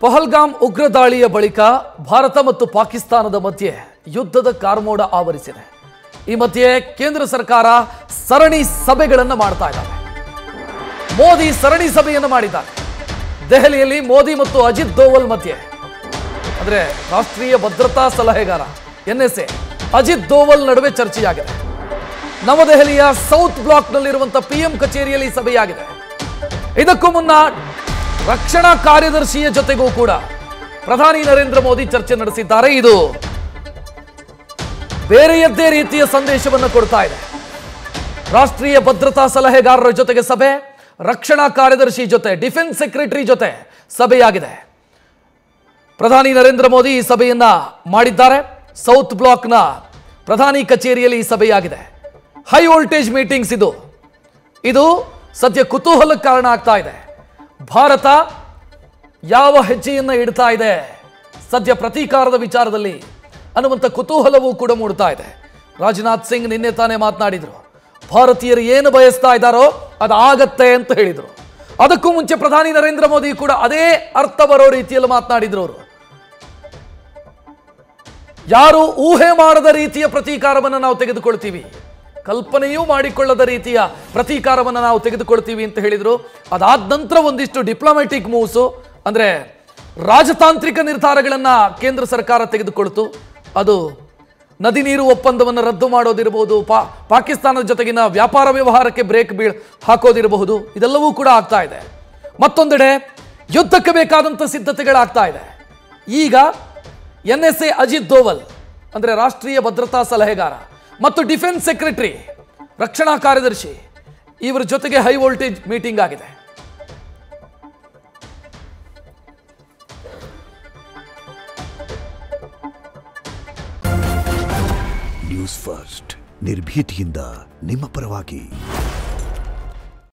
ಪಹಲ್ಗಾಮ್ ಉಗ್ರ ದಾಳಿಯ ಬಳಿಕ ಭಾರತ ಮತ್ತು ಪಾಕಿಸ್ತಾನದ ಮಧ್ಯೆ ಯುದ್ಧದ ಕಾರ್ಮೋಡ ಆವರಿಸಿದೆ. ಈ ಮಧ್ಯೆ ಕೇಂದ್ರ ಸರ್ಕಾರ ಸರಣಿ ಸಭೆಗಳನ್ನು ಮಾಡ್ತಾ ಇದ್ದಾರೆ. ಮೋದಿ ಸರಣಿ ಸಭೆಯನ್ನು ಮಾಡಿದ್ದಾರೆ. ದೆಹಲಿಯಲ್ಲಿ ಮೋದಿ ಮತ್ತು ಅಜಿತ್ ದೋವಲ್ ಮಧ್ಯೆ ಅಂದ್ರೆ ರಾಷ್ಟ್ರೀಯ ಭದ್ರತಾ ಸಲಹೆಗಾರ NSA ಅಜಿತ್ ದೋವಲ್ ನಡುವೆ ಚರ್ಚೆಯಾಗಿದೆ. ನವದೆಹಲಿಯ ಸೌತ್ ಬ್ಲಾಕ್ನಲ್ಲಿರುವಂತಹ PM ಕಚೇರಿಯಲ್ಲಿ ಸಭೆಯಾಗಿದೆ. ಇದಕ್ಕೂ ಮುನ್ನ ರಕ್ಷಣಾ ಕಾರ್ಯದರ್ಶಿಯ ಜೊತೆಗೂ ಕೂಡ ಪ್ರಧಾನಿ ನರೇಂದ್ರ ಮೋದಿ ಚರ್ಚೆ ನಡೆಸಿದ್ದಾರೆ. ಇದು ಬೇರೆಯದ್ದೇ ರೀತಿಯ ಸಂದೇಶವನ್ನು ಕೊಡ್ತಾ ಇದೆ. ರಾಷ್ಟ್ರೀಯ ಭದ್ರತಾ ಸಲಹೆಗಾರರ ಜೊತೆಗೆ ಸಭೆ, ರಕ್ಷಣಾ ಕಾರ್ಯದರ್ಶಿ ಜೊತೆ, ಡಿಫೆನ್ಸ್ ಸೆಕ್ರೆಟರಿ ಜೊತೆ ಸಭೆಯಾಗಿದೆ. ಪ್ರಧಾನಿ ನರೇಂದ್ರ ಮೋದಿ ಈ ಸಭೆಯನ್ನ ಮಾಡಿದ್ದಾರೆ. ಸೌತ್ ಬ್ಲಾಕ್ನ ಪ್ರಧಾನಿ ಕಚೇರಿಯಲ್ಲಿ ಈ ಸಭೆಯಾಗಿದೆ. ಹೈ ವೋಲ್ಟೇಜ್ ಮೀಟಿಂಗ್ಸ್ ಇದು ಸದ್ಯ ಕುತೂಹಲಕ್ಕೆ ಕಾರಣ ಆಗ್ತಾ ಇದೆ. ಭಾರತ ಯಾವ ಹೆಜ್ಜೆಯನ್ನ ಇಡ್ತಾ ಇದೆ ಸದ್ಯ ಪ್ರತೀಕಾರದ ವಿಚಾರದಲ್ಲಿ ಅನ್ನುವಂಥ ಕುತೂಹಲವೂ ಕೂಡ ಮೂಡ್ತಾ ಇದೆ. ರಾಜನಾಥ್ ಸಿಂಗ್ ನಿನ್ನೆ ತಾನೇ ಮಾತನಾಡಿದ್ರು, ಭಾರತೀಯರು ಏನು ಬಯಸ್ತಾ ಇದ್ದಾರೋ ಅದು ಆಗತ್ತೆ ಅಂತ ಹೇಳಿದ್ರು. ಅದಕ್ಕೂ ಮುಂಚೆ ಪ್ರಧಾನಿ ನರೇಂದ್ರ ಮೋದಿ ಕೂಡ ಅದೇ ಅರ್ಥ ಬರೋ ರೀತಿಯಲ್ಲಿ ಮಾತನಾಡಿದ್ರು. ಅವರು ಯಾರು ಊಹೆ ಮಾಡದ ರೀತಿಯ ಪ್ರತೀಕಾರವನ್ನು ನಾವು ತೆಗೆದುಕೊಳ್ತೀವಿ, ಕಲ್ಪನೆಯೂ ಮಾಡಿಕೊಳ್ಳದ ರೀತಿಯ ಪ್ರತೀಕಾರವನ್ನು ನಾವು ತೆಗೆದುಕೊಳ್ತೀವಿ ಅಂತ ಹೇಳಿದ್ರು. ಅದಾದ ನಂತರ ಒಂದಿಷ್ಟು ಡಿಪ್ಲೊಮ್ಯಾಟಿಕ್ ಮೂವ್ಸು ಅಂದ್ರೆ ರಾಜತಾಂತ್ರಿಕ ನಿರ್ಧಾರಗಳನ್ನು ಕೇಂದ್ರ ಸರ್ಕಾರ ತೆಗೆದುಕೊಳ್ತು. ಅದು ನದಿ ನೀರು ಒಪ್ಪಂದವನ್ನು ರದ್ದು ಮಾಡೋದಿರಬಹುದು, ಪಾಕಿಸ್ತಾನದ ಜೊತೆಗಿನ ವ್ಯಾಪಾರ ವ್ಯವಹಾರಕ್ಕೆ ಬ್ರೇಕ್ ಹಾಕೋದಿರಬಹುದು, ಇದೆಲ್ಲವೂ ಕೂಡ ಆಗ್ತಾ ಇದೆ. ಮತ್ತೊಂದೆಡೆ ಯುದ್ಧಕ್ಕೆ ಬೇಕಾದಂಥ ಸಿದ್ಧತೆಗಳಾಗ್ತಾ ಇದೆ. ಈಗ NSA ಅಜಿತ್ ದೋವಲ್ ಅಂದ್ರೆ ರಾಷ್ಟ್ರೀಯ ಭದ್ರತಾ ಸಲಹೆಗಾರ ಮತ್ತು ಡಿಫೆನ್ಸ್ ಸೆಕ್ರೆಟರಿ ರಕ್ಷಣಾ ಕಾರ್ಯದರ್ಶಿ ಇವರ ಜೊತೆಗೆ ಹೈ ವೋಲ್ಟೇಜ್ ಮೀಟಿಂಗ್ ಆಗಿದೆ. ನ್ಯೂಸ್ ಫಸ್ಟ್ ನಿರ್ಭೀತಿಯಿಂದ ನಿಮ್ಮ ಪರವಾಗಿ.